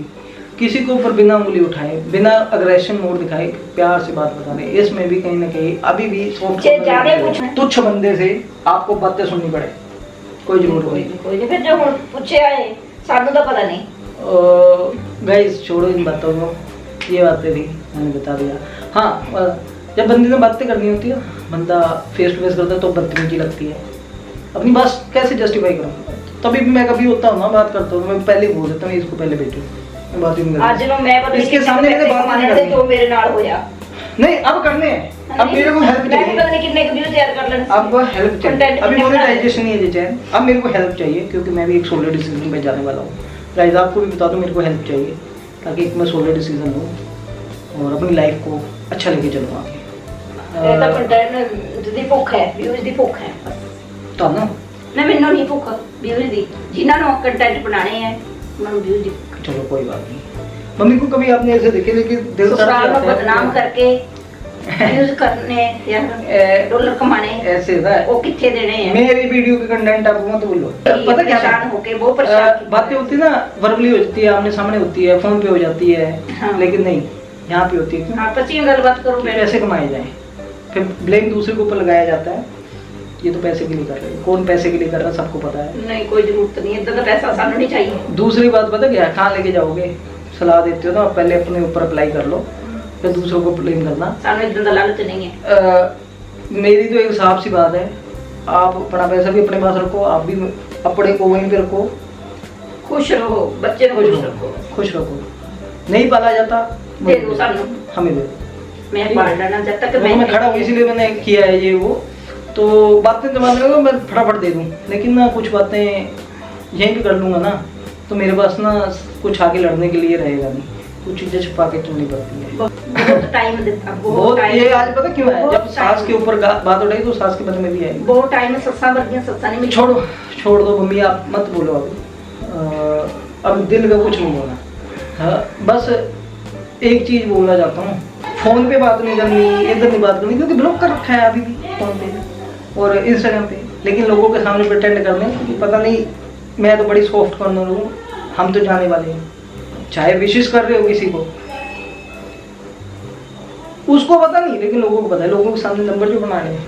किसी के ऊपर बिना उंगली उठाए, बिना अग्रेशन मोड दिखाए, प्यार से बात बता रहे, इसमें भी कहीं ना कहीं अभी भी तुच्छ बंदे से आपको बातें सुननी पड़े, कोई जरूरत नहीं। कोई नहीं, फिर जो हुण पूछे आए सानू तो पता नहीं। गाइस छोड़ो इन बातों को, ये बातें थी मैंने बता दिया। हाँ जब बंदे ने बातें करनी होती है, बंदा फेस टू फेस करता है तो बदतमीजी लगती है। अपनी बात कैसे जस्टिफाई करूँ? तभी भी मैं कभी होता हूँ ना बात करता हूँ, मैं पहले ही बोल देता हूँ इसको पहले भेजो, मैं बात ही नहीं आज नो मैं पता इसके सामने मैंने बात नहीं करनी। जो मेरे नाल होया नहीं अब करने हैं, अब मेरे को हेल्प मैं चाहिए, पता नहीं कितने वीडियो तैयार कर लेने। अब हेल्प चाहिए। Content अभी कितने मोनेटाइजेशन नहीं है ये चैनल, अब मेरे को हेल्प चाहिए, क्योंकि मैं भी एक सोलो डिसीजन पे जाने वाला हूँ। गाइस आपको भी बता दूं मेरे को हेल्प चाहिए, ताकि एक मैं सोलो डिसीजन लूँ और अपनी लाइफ को अच्छा लेके चलूँ आगे। ਇਹ ਤਾਂ ਕੰਟੈਂਟ ਦੀ ਭੁੱਖ ਹੈ, ਵਿਊਜ਼ ਦੀ ਭੁੱਖ ਹੈ। ਤੁਹਾਨੂੰ ਨਾ ਮੈਨੂੰ ਨਹੀਂ ਭੁੱਖ ਵਿਊਜ਼ ਦੀ, ਜਿਨ੍ਹਾਂ ਨੂੰ ਕੰਟੈਂਟ ਬਣਾਣੇ ਹੈ ਉਹਨਾਂ ਨੂੰ ਵਿਊਜ਼ ਦੀ। चलो कोई बात नहीं। मम्मी को कभी आपने ऐसे देखे, लेकिन दिल ससुराल को बदनाम करके व्यूज करने या डॉलर कमाने, ऐसे होता है। वो कितने देने हैं? मेरी वीडियो के कंटेंट आप मत बोलो। पता क्या परेशान होके वो परेशान बातें होती है ना, वर्बली हो जाती है, आमने सामने होती है, फोन पे हो जाती है, हाँ। लेकिन नहीं यहाँ पे होती है। हाँ पची गलबात करो, पैसे कमाए जाए, फिर ब्लेम दूसरे के ऊपर लगाया जाता है, ये तो पैसे के लिए कर रहे हैं। कौन पैसे के लिए कर रहा है सबको पता है। नहीं कोई जरूरत नहीं है, इतना पैसा सानू नहीं चाहिए। दूसरी बात पता क्या, कहाँ लेके जाओगे? सलाह देते हो ना, पहले अपने ऊपर अप्लाई कर लो, फिर दूसरों को ब्लेम करना। सानू इतना दा लालच नहीं है। मेरी तो एक साफ सी बात है, आप अपना पैसा भी अपने पास रखो, आप भी अपने को वहीं पे रखो, खुश रहो, बच्चे को खुश रखो। खुश रखो। नहीं पाला जाता दे दो सानू, हमें दे दो। मैं पाल लेना जब तक मैं खड़ा हूँ, इसीलिए मैंने किया है ये वो। तो बातें जमाने लगा मैं फटाफट दे दूँ, लेकिन ना कुछ बातें यहीं पे कर लूँगा ना, तो मेरे पास ना कुछ आगे लड़ने के लिए रहेगा नहीं, कुछ चीज़ें छुपा के चलनी पड़ती है। बहुत टाइम देता, बहुत टाइम। ये आज पता क्यों है, बहुत जब सास के ऊपर बात उठाई तो सास के बारे में भी आएगी। बहुत टाइम सस्सा वर्गियां सस्सा नहीं मिली। छोड़ दो मम्मी, आप मत बोलो अब दिल का कुछ नहीं बोलना। हाँ बस एक चीज़ बोलना चाहता हूँ, फ़ोन पे बात नहीं करनी, इधर नहीं बात करनी, क्योंकि ब्लॉक कर रखा है अभी भी फ़ोन पे और इंस्टाग्राम पे, लेकिन लोगों के सामने प्रिटेंड करने कि पता नहीं मैं तो बड़ी सॉफ्ट कॉर्नर हूँ, हम तो जाने वाले हैं। चाहे विशेष कर रहे हो किसी को, उसको पता नहीं, लेकिन लोगों को पता है। लोगों के सामने नंबर जो बनाने हैं,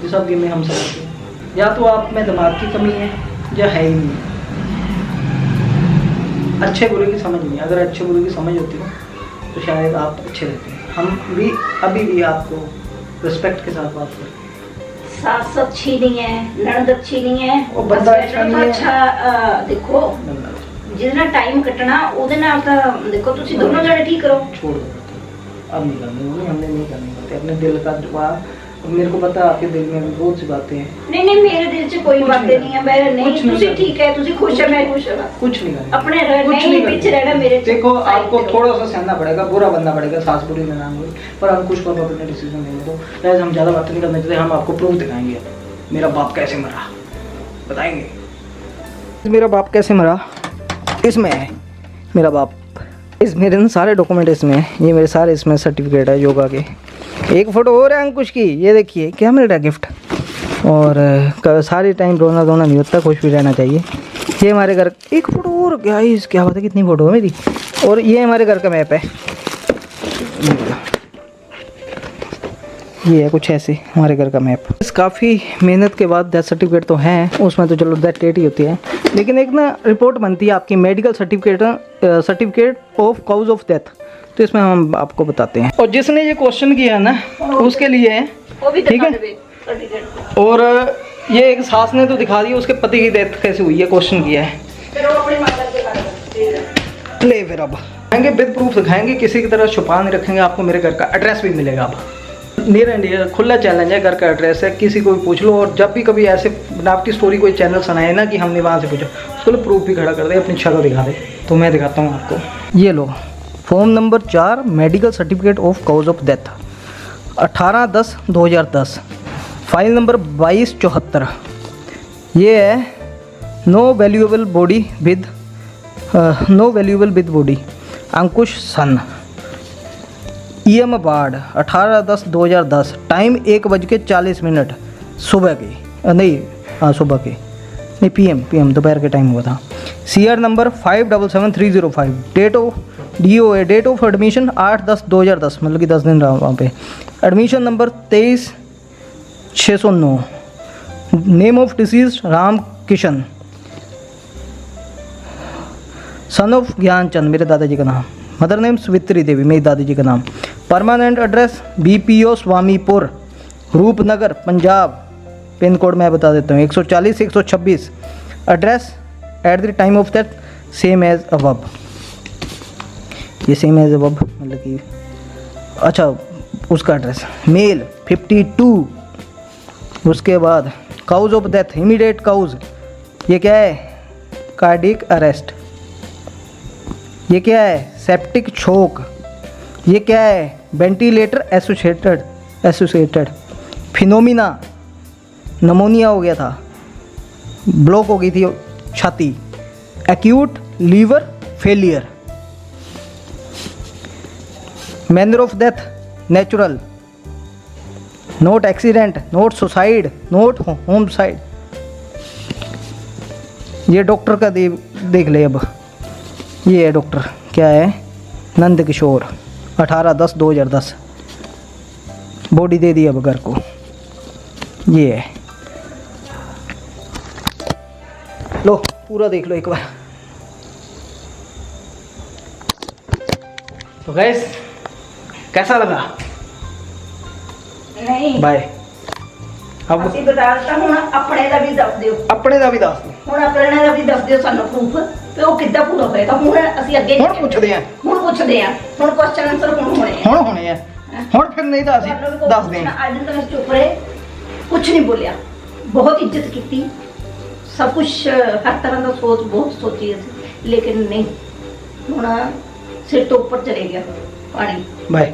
ये सब गेम में हम समझते हैं। या तो आप में दिमाग की कमी है या है ही नहीं, अच्छे बुरे की समझ नहीं। अगर अच्छे बुरे की समझ होती है तो शायद आप अच्छे रहते हैं। हम भी अभी भी आपको रिस्पेक्ट के साथ बात करें। सास अच्छी नहीं है, ननद अच्छी नहीं है, ਉਹ ਬੰਦਾ ਅੱਛਾ ਨਹੀਂ ਹੈ। अच्छा देखो ਜਿਹਦੇ ਨਾਲ ਟਾਈਮ ਕੱਟਣਾ ਉਹਦੇ ਨਾਲ ਤਾਂ देखो ਤੁਸੀਂ ਦੋਨੋਂ ਜਣੇ ਠੀਕ ਰਹੋ। छोड़ दो बातें, अब नहीं करनी होगी, हमने नहीं करनी बातें। अपने दिल का जवाब, मेरे को पता है आपके दिल में भी बहुत सी बातें हैं। नहीं नहीं मेरे दिल 'ਚ कोई कुछ बातें नहीं नहीं है, मैं नहीं कुछ नहीं ਤੁਸੀਂ करना। ठीक है, ਤੁਸੀਂ खुश है, मैं खुश हूं। कुछ नहीं करना, अपने कुछ नहीं करना। पीछे रहना मेरे 'ਚ। देखो साइड आपको पे थोड़ा सा सहना पड़ेगा, बुरा बनना पड़ेगा, सास बुरी में नाम हुई, पर अंकुश को अपने डिसीजन लेने दो। गाइस हम ज़्यादा बातें नहीं करना चाहते, हम आपको प्रूफ दिखाएंगे मेरा बाप कैसे मरा, बताएंगे मेरा बाप कैसे मरा। इसमें है मेरा बाप, इस मेरे ना सारे डॉक्यूमेंट इसमें है, ये मेरे सारे इसमें सर्टिफिकेट है योगा के। एक फ़ोटो और है अंकुश की, ये देखिए क्या मिल रहा है गिफ्ट। और सारे टाइम रोना धोना नहीं होता, खुश भी रहना चाहिए। ये हमारे घर एक फ़ोटो और, क्या बात है, कितनी फ़ोटो है मेरी। और ये हमारे घर का मैप है, ये है कुछ ऐसे हमारे घर का मैप। काफ़ी मेहनत के बाद डेथ सर्टिफिकेट तो हैं, उसमें तो चलो डेथ डेट ही होती है, लेकिन एक ना रिपोर्ट बनती है आपकी medical certificate of cause of death, तो इसमें हम आपको बताते हैं। और जिसने ये क्वेश्चन किया है ना उसके लिए है, ठीक है। और ये एक सास ने तो दिखा दी उसके पति की डेथ कैसे हुई है, क्वेश्चन किया है। ले फिर अब दिखाएंगे, विद प्रूफ दिखाएंगे, किसी की तरह छुपा नहीं रखेंगे, आपको मेरे घर का एड्रेस भी मिलेगा। अब नियर इंडिया खुला चैलेंज है, घर का एड्रेस है, किसी को भी पूछ लो। और जब भी कभी ऐसे बनावटी स्टोरी कोई चैनल सुनाए ना कि हमने वहाँ से पूछा, उसको लिए प्रूफ भी खड़ा कर दे, अपनी शक्ल दिखा दे। तो मैं दिखाता हूँ आपको, ये लो form number 4 medical certificate of cause of death 18/10/2010, file number 2274। ये है no valuable with body Ankush son, EM award 18/10/2010, time 1:40 सुबह की, नहीं हाँ सुबह की नहीं, PM दोपहर के टाइम हुआ था। CR number 577305, date of admission 8/10/2010, मतलब कि 10 दिन रहा वहाँ पे। Admission number 23/609, name of disease Ram Kishan, son of Gyanchand मेरे दादाजी का नाम, मदर नेम सवित्री देवी मेरी दादाजी का नाम। Permanent address BPO Swamipur, Rupnagar, Punjab. Pin code मैं बता देता हूँ 140-126। Address at the time of death same as above, ये सेम एज अबव मतलब कि अच्छा उसका एड्रेस मेल 52। उसके बाद cause of death immediate cause, ये क्या है, कार्डियक अरेस्ट। ये क्या है, सेप्टिक शोक। ये क्या है, वेंटिलेटर एसोसिएटेड। फिनोमिना, नमोनिया हो गया था, ब्लॉक हो गई थी छाती। Acute liver failure. Manner of death natural, not accident, not suicide, not homicide. ये डॉक्टर का देख ले अब, ये है डॉक्टर, क्या है, नंद किशोर 18/10/2010, बॉडी दे दी अब घर को। ये है, लो पूरा देख लो एक बार। तो गाइस कैसा लगा, नहीं बाय। अब ਅਸੀਂ ਬਤਾਲਤਾ, ਹੁਣ ਆਪਣੇ ਦਾ ਵੀ ਦੱਸ ਦਿਓ, ਆਪਣੇ ਦਾ ਵੀ ਦੱਸ ਦਿਓ, ਹੁਣ ਆਪਣੇ ਦਾ ਵੀ ਦੱਸ ਦਿਓ ਸਾਨੂੰ ਪ੍ਰੂਫ ਤੇ ਉਹ ਕਿੱਦਾਂ ਪੂਰਾ ਹੋਏਗਾ। ਹੁਣ ਅਸੀਂ ਅੱਗੇ ਹੁਣ ਪੁੱਛਦੇ ਆ, ਹੁਣ ਕੁਐਸਚਨ ਆਨਸਰ ਹੁਣ ਹੋਣੇ ਆ, ਹੁਣ ਹੋਣੇ ਆ, ਹੁਣ ਫਿਰ ਨਹੀਂ ਤਾਂ ਅਸੀਂ ਦੱਸਦੇ ਆ। ਅੱਜ ਤਾਂ ਮੈਂ ਚੁੱਪ ਰਹੇ, ਕੁਝ ਨਹੀਂ ਬੋਲਿਆ, ਬਹੁਤ ਇੱਜ਼ਤ ਕੀਤੀ, सब कुछ हर तरह का सोच बहुत सोची है, लेकिन नहीं, ਹੁਣ सिर तो ऊपर चले गया पानी। बाय।